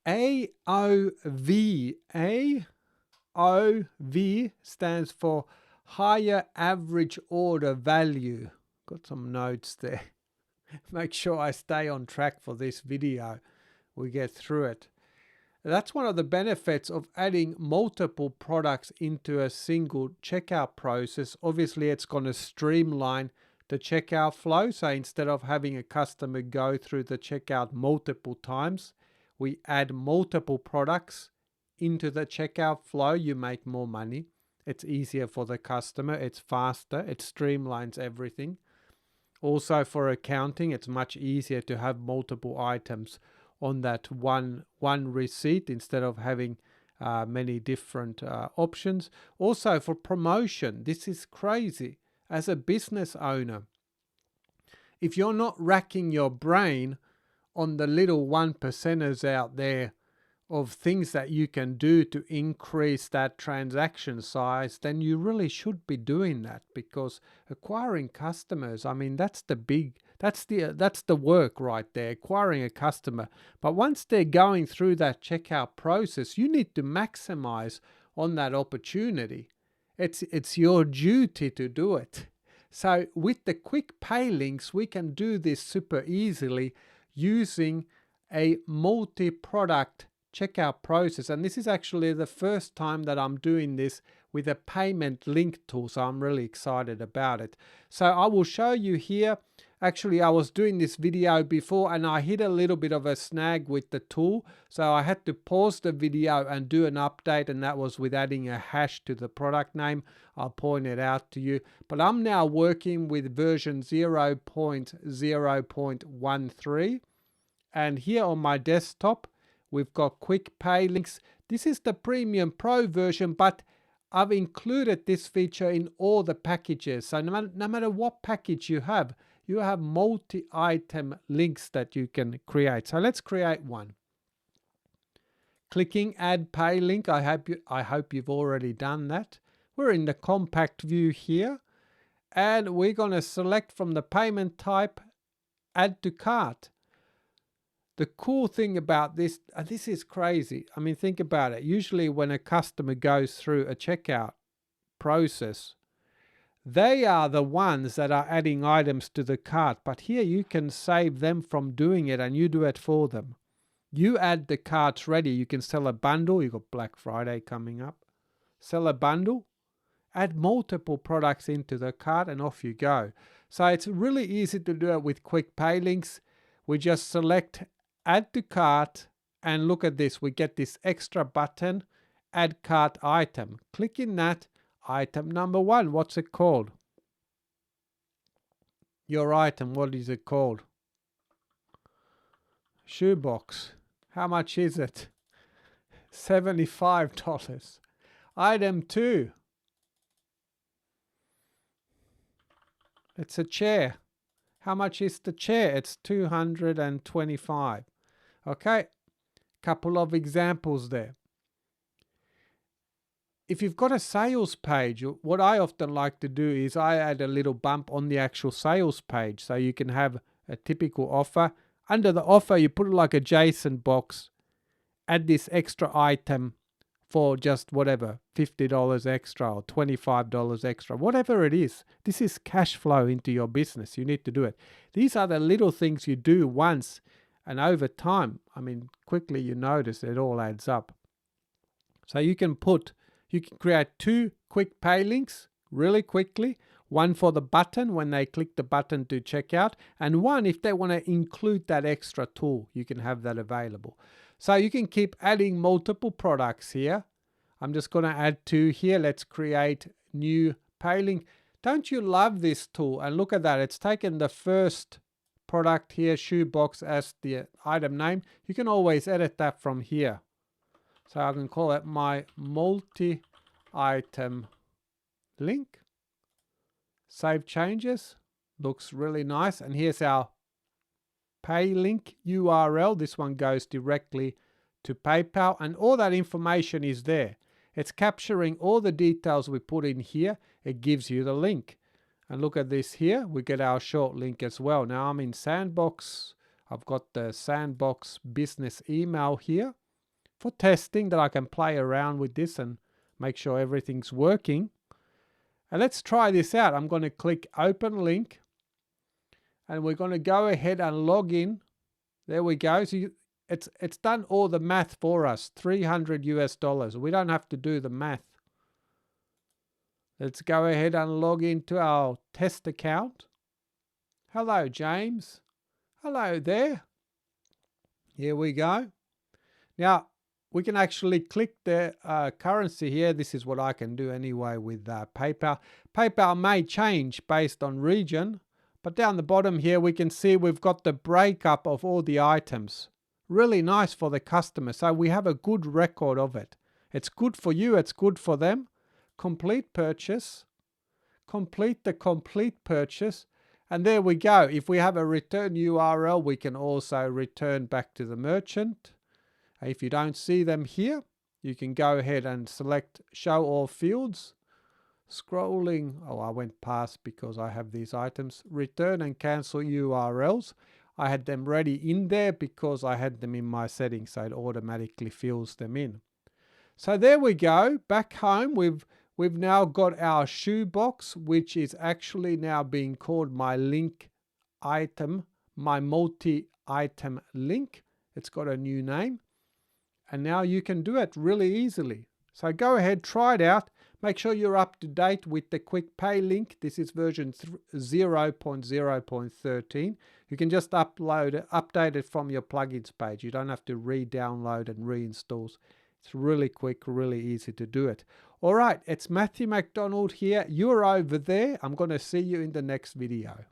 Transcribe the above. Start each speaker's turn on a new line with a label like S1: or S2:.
S1: AOV. AOV stands for higher average order value. Got some notes there. Make sure I stay on track for this video. We get through it. That's one of the benefits of adding multiple products into a single checkout process. Obviously, it's going to streamline the checkout flow. So instead of having a customer go through the checkout multiple times, we add multiple products into the checkout flow. You make more money. It's easier for the customer. It's faster. It streamlines everything. Also for accounting, it's much easier to have multiple items on that one receipt instead of having many different options. Also for promotion, this is crazy. As a business owner, if you're not racking your brain on the little 1%ers out there of things that you can do to increase that transaction size, then you really should be doing that, because acquiring customers, I mean, that's the work right there, acquiring a customer. But once they're going through that checkout process, you need to maximize on that opportunity. It's your duty to do it. So with the quick pay links, we can do this super easily using a multi-product checkout process. And this is actually the first time that I'm doing this with a payment link tool, so I'm really excited about it. So I will show you here. Actually, I was doing this video before and I hit a little bit of a snag with the tool, so I had to pause the video and do an update, and that was with adding a hash to the product name. I'll point it out to you, but I'm now working with version 0.0.13, and here on my desktop we've got quick pay links. This is the Premium Pro version, but I've included this feature in all the packages. So no matter what package you have multi-item links that you can create. So let's create one. Clicking Add Pay Link. I hope you've already done that. We're in the compact view here, and we're going to select from the payment type, Add to Cart. The cool thing about this, this is crazy. I mean, think about it. Usually when a customer goes through a checkout process, they are the ones that are adding items to the cart. But here you can save them from doing it and you do it for them. You add the carts ready. You can sell a bundle. You've got Black Friday coming up. Sell a bundle, add multiple products into the cart, and off you go. So it's really easy to do it with quick pay links. We just select Add to Cart, and look at this. We get this extra button, Add Cart Item. Clicking that, item number 1. What's it called? Your item, what is it called? Shoebox. How much is it? $75. Item 2. It's a chair. How much is the chair? It's $225. Okay, couple of examples there. If you've got a sales page, what I often like to do is I add a little bump on the actual sales page, so you can have a typical offer. Under the offer, you put it like a JSON box, add this extra item for just whatever, $50 extra or $25 extra, whatever it is. This is cash flow into your business. You need to do it. These are the little things you do once, and over time, I mean, quickly you notice it all adds up. So you can create 2 quick pay links really quickly. One for the button when they click the button to check out, and one if they want to include that extra tool, you can have that available. So you can keep adding multiple products here. I'm just going to add 2 here. Let's create new pay link. Don't you love this tool? And look at that. It's taken the first product here, shoebox, as the item name. You can always edit that from here. So I can call it my multi-item link. Save changes. Looks really nice. And here's our pay link URL. This one goes directly to PayPal, and all that information is there. It's capturing all the details we put in here. It gives you the link. And look at this here. We get our short link as well. Now I'm in Sandbox. I've got the Sandbox business email here. for testing, that I can play around with this and make sure everything's working. And let's try this out. I'm going to click open link, and we're going to go ahead and log in. There we go. So it's done all the math for us, $300. We don't have to do the math. Let's go ahead and log into our test account. Hello, James. Hello there. Here we go. Now, we can actually click the currency here. This is what I can do anyway with PayPal. PayPal may change based on region, but down the bottom here we can see we've got the breakup of all the items. Really nice for the customer. So we have a good record of it. It's good for you, it's good for them. Complete purchase, complete the complete purchase, and there we go. If we have a return URL, we can also return back to the merchant. If you don't see them here, you can go ahead and select show all fields. Scrolling, oh, I went past because I have these items. Return and cancel URLs. I had them ready in there because I had them in my settings, so it automatically fills them in. So there we go. Back home, we've now got our shoebox, which is actually now being called my link item, my multi-item link. It's got a new name. And now you can do it really easily. So go ahead, try it out. Make sure you're up to date with the quick pay link. This is version 0.0.13. You can just update it from your plugins page. You don't have to re-download and reinstall. It's really quick, really easy to do it. All right, it's Matthew McDonald here. You're over there. I'm going to see you in the next video.